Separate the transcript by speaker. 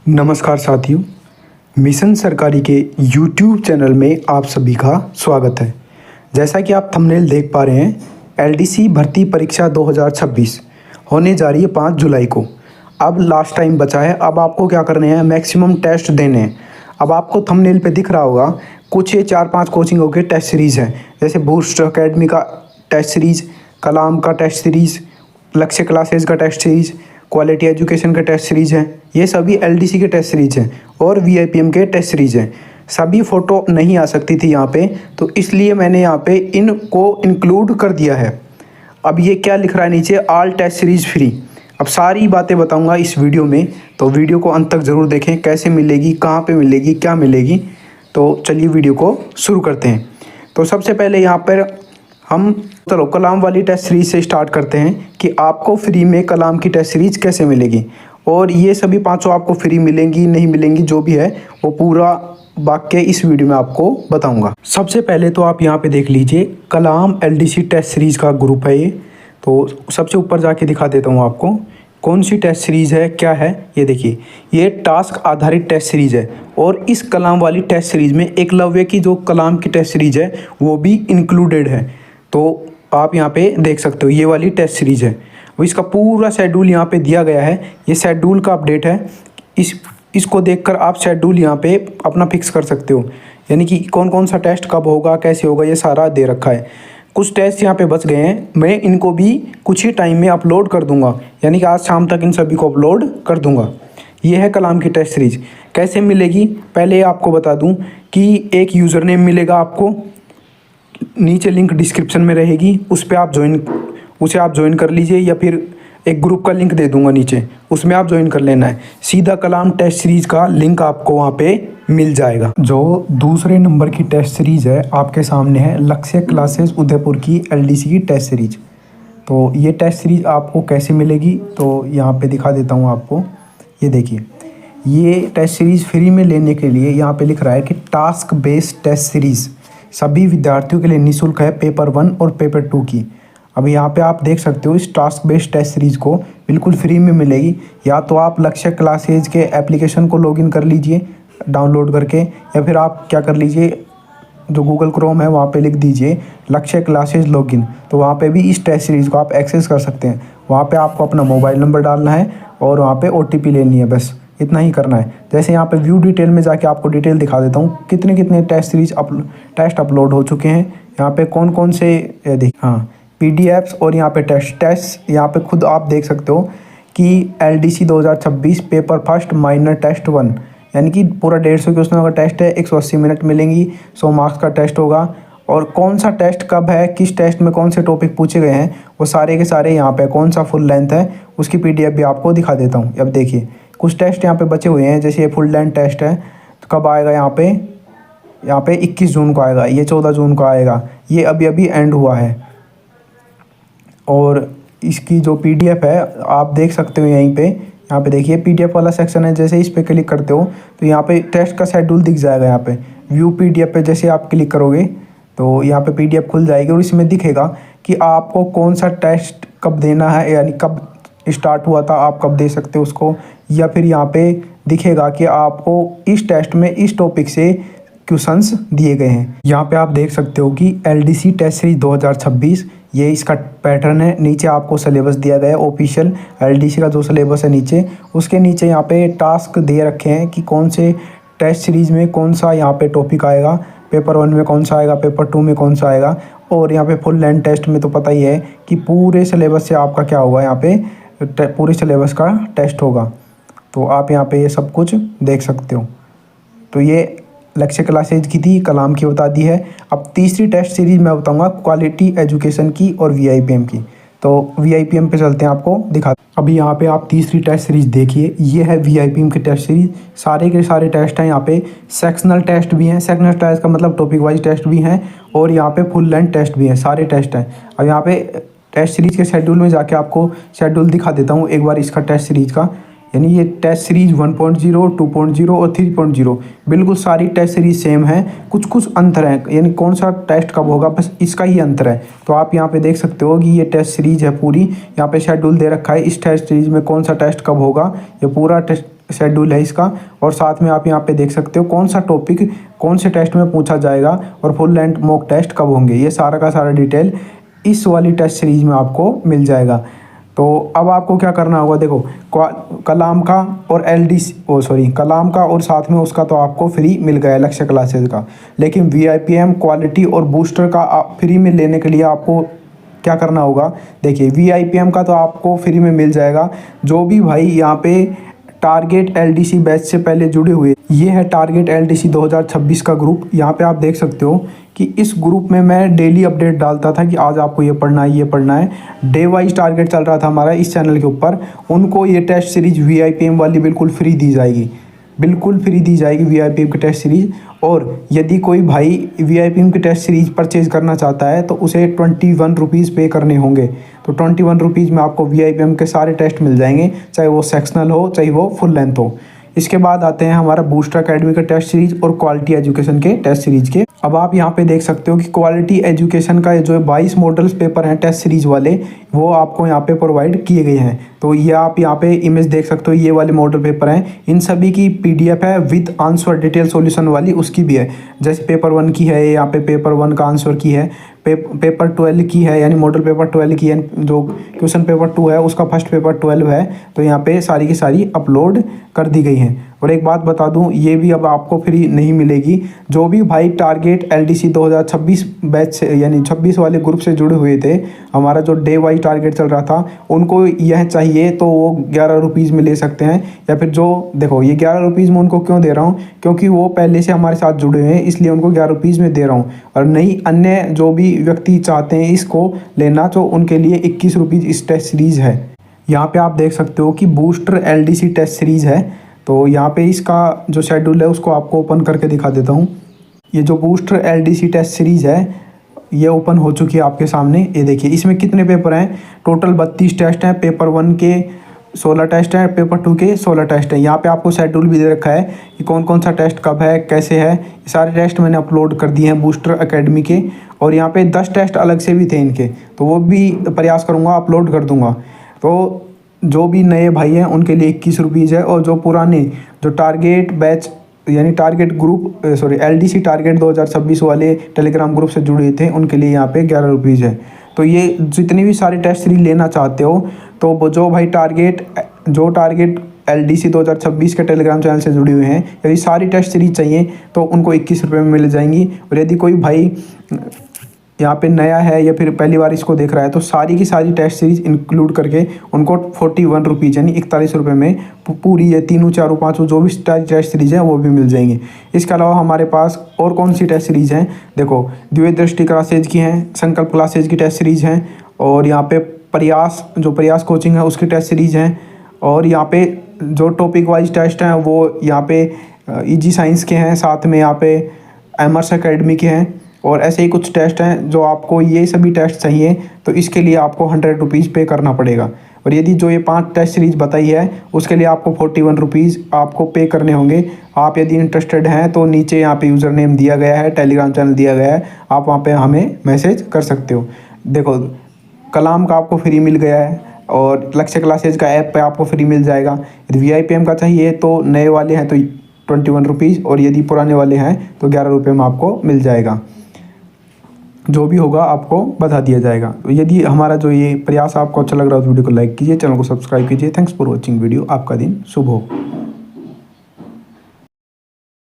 Speaker 1: नमस्कार साथियों, मिशन सरकारी के YouTube चैनल में आप सभी का स्वागत है। जैसा कि आप थंबनेल देख पा रहे हैं, एलडीसी भर्ती परीक्षा 2026 होने जा रही है 5 जुलाई को। अब लास्ट टाइम बचा है। अब आपको क्या करने हैं, मैक्सिमम टेस्ट देने हैं। अब आपको थंबनेल पे दिख रहा होगा कुछ ये 4-5 कोचिंगों के टेस्ट सीरीज़ हैं, जैसे बूस्ट एकेडमी का टेस्ट सीरीज़, कलाम का टेस्ट सीरीज़, लक्ष्य क्लासेज का टेस्ट सीरीज़, क्वालिटी एजुकेशन का टेस्ट सीरीज़ है। ये सभी एलडीसी के टेस्ट सीरीज़ हैं और वीआईपीएम के टेस्ट सीरीज़ हैं। सभी फ़ोटो नहीं आ सकती थी यहाँ पे, तो इसलिए मैंने यहाँ पे इनको इंक्लूड कर दिया है। अब ये क्या लिख रहा है नीचे, ऑल टेस्ट सीरीज़ फ्री। अब सारी बातें बताऊंगा इस वीडियो में, तो वीडियो को अंत तक ज़रूर देखें। कैसे मिलेगी, कहाँ पे मिलेगी, क्या मिलेगी। तो चलिए वीडियो को शुरू करते हैं। तो सबसे पहले यहाँ पर हम चलो कलाम वाली टेस्ट सीरीज़ से स्टार्ट करते हैं कि आपको फ्री में कलाम की टेस्ट सीरीज़ कैसे मिलेगी। और ये सभी पांचों आपको फ्री मिलेंगी नहीं मिलेंगी, जो भी है वो पूरा वाक्य इस वीडियो में आपको बताऊंगा। सबसे पहले तो आप यहाँ पे देख लीजिए, कलाम एलडीसी टेस्ट सीरीज़ का ग्रुप है ये। तो सबसे ऊपर जाके दिखा देता हूँ आपको कौन सी टेस्ट सीरीज़ है, क्या है। ये देखिए, ये टास्क आधारित टेस्ट सीरीज़ है और इस कलाम वाली टेस्ट सीरीज़ में एकलव्य की जो कलाम की टेस्ट सीरीज़ है वो भी इंक्लूडेड है। तो आप यहाँ पे देख सकते हो, ये वाली टेस्ट सीरीज़ है। वो इसका पूरा शेड्यूल यहाँ पे दिया गया है। ये शेड्यूल का अपडेट है। इसको देखकर आप शेड्यूल यहाँ पे अपना फिक्स कर सकते हो, यानी कि कौन कौन सा टेस्ट कब होगा, कैसे होगा, ये सारा दे रखा है। कुछ टेस्ट यहाँ पे बच गए हैं, मैं इनको भी कुछ ही टाइम में अपलोड कर दूंगा, यानी कि आज शाम तक इन सभी को अपलोड कर दूंगा। ये है कलाम की टेस्ट सीरीज़। कैसे मिलेगी, पहले आपको बता दूँ कि एक यूज़र नेम मिलेगा आपको, नीचे लिंक डिस्क्रिप्शन में रहेगी, उसे आप ज्वाइन कर लीजिए, या फिर एक ग्रुप का लिंक दे दूंगा नीचे, उसमें आप ज्वाइन कर लेना है। सीधा कलाम टेस्ट सीरीज़ का लिंक आपको वहाँ पे मिल जाएगा। जो दूसरे नंबर की टेस्ट सीरीज़ है आपके सामने है, लक्ष्य क्लासेस उदयपुर की एलडीसी की टेस्ट सीरीज़। तो ये टेस्ट सीरीज़ आपको कैसे मिलेगी, तो यहाँ पे दिखा देता हूँ आपको। ये देखिए, ये टेस्ट सीरीज़ फ्री में लेने के लिए यहाँ पे लिख रहा है कि टास्क बेस्ड टेस्ट सीरीज़ सभी विद्यार्थियों के लिए निःशुल्क है, पेपर 1 और पेपर 2 की। अब यहाँ पे आप देख सकते हो, इस टास्क बेस्ड टेस्ट सीरीज़ को बिल्कुल फ्री में मिलेगी। या तो आप लक्ष्य क्लासेज के एप्लीकेशन को लॉगिन कर लीजिए डाउनलोड करके, या फिर आप क्या कर लीजिए, जो गूगल क्रोम है वहाँ पे लिख दीजिए लक्ष्य क्लासेज लॉगिन। तो वहाँ पे भी इस टेस्ट सीरीज़ को आप एक्सेस कर सकते हैं। वहाँ पे आपको अपना मोबाइल नंबर डालना है और वहाँ पे OTP लेनी है, बस इतना ही करना है। जैसे यहाँ पे व्यू डिटेल में जाके आपको डिटेल दिखा देता हूँ, कितने कितने टेस्ट सीरीज टेस्ट अपलोड हो चुके हैं, यहाँ पे कौन कौन से हाँ PDFs, और यहाँ पे टेस्ट यहाँ पे खुद आप देख सकते हो कि LDC 2026 paper first minor test 1, यानी कि पूरा 150 क्वेश्चन का टेस्ट है, 180 मिनट मिलेंगी, 100 मार्क्स का टेस्ट होगा। और कौन सा टेस्ट कब है, किस टेस्ट में कौन से टॉपिक पूछे गए हैं, वो सारे के सारे यहाँ पे, कौन सा फुल लेंथ है उसकी PDF भी आपको दिखा देता हूँ। अब देखिए, कुछ टेस्ट यहाँ पे बचे हुए हैं, जैसे ये फुल लेंथ टेस्ट है, तो कब आएगा यहाँ पे 21 जून को आएगा, ये 14 जून को आएगा, ये अभी अभी एंड हुआ है। और इसकी जो PDF है आप देख सकते हो यहीं पे, यहाँ पे देखिए PDF वाला सेक्शन है। जैसे इस पे क्लिक करते हो तो यहाँ पे टेस्ट का शेड्यूल दिख जाएगा। यहाँ पे व्यू PDF पे जैसे आप क्लिक करोगे तो यहाँ पे PDF खुल जाएगी और इसमें दिखेगा कि आपको कौन सा टेस्ट कब देना है, यानी कब स्टार्ट हुआ था, आप कब दे सकते हो उसको। या फिर यहाँ पे दिखेगा कि आपको इस टेस्ट में इस टॉपिक से क्वेश्चंस दिए गए हैं। यहाँ पे आप देख सकते हो कि LDC टेस्ट सीरीज 2026 ये इसका पैटर्न है। नीचे आपको सिलेबस दिया गया है ऑफिशियल LDC का, जो सिलेबस है नीचे, उसके नीचे यहाँ पे टास्क दे रखे हैं कि कौन से टेस्ट सीरीज में कौन सा यहाँ पे टॉपिक आएगा, पेपर 1 में कौन सा आएगा, पेपर 2 में कौन सा आएगा। और यहाँ पे फुल लेंथ टेस्ट में तो पता ही है कि पूरे सिलेबस से आपका क्या होगा, यहाँ पे पूरे सिलेबस का टेस्ट होगा। तो आप यहाँ पे ये सब कुछ देख सकते हो। तो ये लक्ष्य क्लासेज की थी, कलाम की बता दी है। अब तीसरी टेस्ट सीरीज मैं बताऊंगा क्वालिटी एजुकेशन की और वीआईपीएम की। तो वीआईपीएम पे चलते हैं, आपको दिखा। अभी यहाँ पे आप तीसरी टेस्ट सीरीज देखिए, ये है वीआईपीएम की टेस्ट सीरीज। सारे के सारे टेस्ट हैं यहाँ पे, सेक्शनल टेस्ट भी हैं, सेक्शनल टेस्ट का मतलब टॉपिक वाइज टेस्ट भी हैं, और यहाँ पे फुल लेंथ टेस्ट भी हैं, सारे टेस्ट हैं। अब यहाँ पे टेस्ट सीरीज के शेड्यूल में जाके आपको शेड्यूल दिखा देता हूँ एक बार इसका टेस्ट सीरीज का। यानी ये टेस्ट सीरीज 1.0, 2.0 और 3.0 बिल्कुल सारी टेस्ट सीरीज सेम है, कुछ कुछ अंतर है, यानी कौन सा टेस्ट कब होगा बस इसका ही अंतर है। तो आप यहाँ पे देख सकते हो कि ये टेस्ट सीरीज है पूरी, यहाँ पे शेड्यूल दे रखा है इस टेस्ट सीरीज में कौन सा टेस्ट कब होगा, ये पूरा टेस्ट शेड्यूल है इसका, और साथ में आप यहाँ पे देख सकते हो कौन सा टॉपिक कौन से टेस्ट में पूछा जाएगा और फुल लेंथ मॉक टेस्ट कब होंगे। ये सारा का सारा डिटेल इस वाली टेस्ट सीरीज में आपको मिल जाएगा। तो अब आपको क्या करना होगा, देखो कलाम का और कलाम का और साथ में उसका तो आपको फ्री मिल गया लक्ष्य क्लासेज का, लेकिन VIPM क्वालिटी और बूस्टर का फ्री में लेने के लिए आपको क्या करना होगा। देखिए VIPM का तो आपको फ्री में मिल जाएगा। जो भी भाई यहाँ पे टारगेट LDC बैच से पहले जुड़े हुए, ये है टारगेट LDC 2026 का ग्रुप। यहाँ पे आप देख सकते हो कि इस ग्रुप में मैं डेली अपडेट डालता था कि आज आपको ये पढ़ना है, ये पढ़ना है। डे वाइज टारगेट चल रहा था हमारा इस चैनल के ऊपर। उनको ये टेस्ट सीरीज VIPM वाली बिल्कुल फ्री दी जाएगी, बिल्कुल फ्री दी जाएगी VIPM की टेस्ट सीरीज। और यदि कोई भाई VIPM की टेस्ट सीरीज परचेज़ करना चाहता है तो उसे 21 रुपीज़ पे करने होंगे। तो 21 रुपीज़ में आपको VIPM के सारे टेस्ट मिल जाएंगे, चाहे वो सेक्शनल हो चाहे वो फुल लेंथ हो। इसके बाद आते हैं हमारा बूस्टर अकेडमी का टेस्ट सीरीज और क्वालिटी एजुकेशन के टेस्ट सीरीज के। अब आप यहाँ पे देख सकते हो कि क्वालिटी एजुकेशन का जो 22 मॉडल्स पेपर हैं टेस्ट सीरीज वाले, वो आपको यहाँ पे प्रोवाइड किए गए हैं। तो ये आप यहाँ पे इमेज देख सकते हो, ये वाले मॉडल पेपर हैं। इन सभी की PDF है विद आंसर डिटेल सॉल्यूशन वाली, उसकी भी है। जैसे पेपर 1 की है, यहाँ पे पेपर 1 का आंसर की है, पेपर 12 की है, यानी मॉडल पेपर 12 की है। जो क्वेश्चन पेपर 2 है उसका फर्स्ट पेपर 12 है। तो यहाँ पे सारी की सारी अपलोड कर दी गई हैं। और एक बात बता दूं, ये भी अब आपको फ्री नहीं मिलेगी। जो भी भाई टारगेट LDC 2026 बैच से यानी 26 वाले ग्रुप से जुड़े हुए थे, हमारा जो डे वाइज टारगेट चल रहा था, उनको यह चाहिए तो वो 11 रुपीज़ में ले सकते हैं। या फिर जो देखो ये 11 रुपीज़ में उनको क्यों दे रहा हूँ, क्योंकि वो पहले से हमारे साथ जुड़े हुए हैं, इसलिए उनको 11 रुपीज़ में दे रहा हूँ। और नहीं, अन्य जो भी व्यक्ति चाहते हैं इसको लेना, तो उनके लिए 21 रुपीज़ इस टेस्ट सीरीज़ है। यहाँ पे आप देख सकते हो कि बूस्टर LDC टेस्ट सीरीज़ है। तो यहाँ पे इसका जो शेड्यूल है उसको आपको ओपन करके दिखा देता हूँ। ये जो बूस्टर LDC टेस्ट सीरीज़ है ये ओपन हो चुकी है आपके सामने। ये देखिए इसमें कितने पेपर हैं, टोटल 32 टेस्ट हैं। पेपर 1 के 16 टेस्ट हैं, पेपर 2 के 16 टेस्ट हैं। यहाँ पे आपको शेड्यूल भी दे रखा है कि कौन कौन सा टेस्ट कब है, कैसे है। ये सारे टेस्ट मैंने अपलोड कर दिए हैं बूस्टर अकेडमी के। और यहाँ पे 10 टेस्ट अलग से भी थे इनके, तो वो भी प्रयास करूँगा अपलोड कर दूँगा। तो जो भी नए भाई हैं उनके लिए 21 रुपीज़ है, और जो पुराने जो टारगेट बैच यानी टारगेट ग्रुप LDC टारगेट 2026 वाले टेलीग्राम ग्रुप से जुड़े थे, उनके लिए यहाँ पे 11 रुपीज़ है। तो ये जितनी भी सारी टेस्ट सीरीज लेना चाहते हो, तो जो भाई टारगेट LDC 2026 के टेलीग्राम चैनल से जुड़े हुए हैं, यदि सारी टेस्ट सीरीज चाहिए तो उनको 21 रुपये में मिल जाएंगी। और यदि कोई भाई यहाँ पे नया है या फिर पहली बार इसको देख रहा है, तो सारी की सारी टेस्ट सीरीज इंक्लूड करके उनको 41 रुपीज़ यानी 41 रुपये में पूरी ये 3, 4, 5 जो भी टेस्ट सीरीज है वो भी मिल जाएंगी। इसके अलावा हमारे पास और कौन सी टेस्ट सीरीज हैं, देखो दिव्य दृष्टि क्लासेज की हैं, संकल्प क्लासेज की टेस्ट सीरीज हैं, और यहाँ पे प्रयास कोचिंग है उसकी टेस्ट सीरीज हैं। और यहाँ पे जो टॉपिक वाइज टेस्ट हैं वो यहाँ पे EG साइंस के हैं, साथ में यहाँ पे एमर्स अकेडमी के हैं। और ऐसे ही कुछ टेस्ट हैं। जो आपको ये सभी टेस्ट चाहिए तो इसके लिए आपको 100 रुपीज़ पे करना पड़ेगा। और यदि जो ये 5 टेस्ट सीरीज बताई है उसके लिए आपको 41 रुपीज़ आपको पे करने होंगे। आप यदि इंटरेस्टेड हैं तो नीचे यहाँ पे यूज़र नेम दिया गया है, टेलीग्राम चैनल दिया गया है, आप वहाँ पे हमें मैसेज कर सकते हो। देखो कलाम का आपको फ्री मिल गया है, और लक्ष्य क्लासेज का ऐप पे आपको फ्री मिल जाएगा। यदि VIPM का चाहिए तो नए वाले हैं तो 21 रुपीज़, और यदि पुराने वाले हैं तो 11 रुपये में आपको मिल जाएगा। जो भी होगा आपको बता दिया जाएगा। तो यदि हमारा जो ये प्रयास आपको अच्छा लग रहा है तो वीडियो को लाइक कीजिए, चैनल को सब्सक्राइब कीजिए। Thanks for watching video. आपका दिन शुभ हो।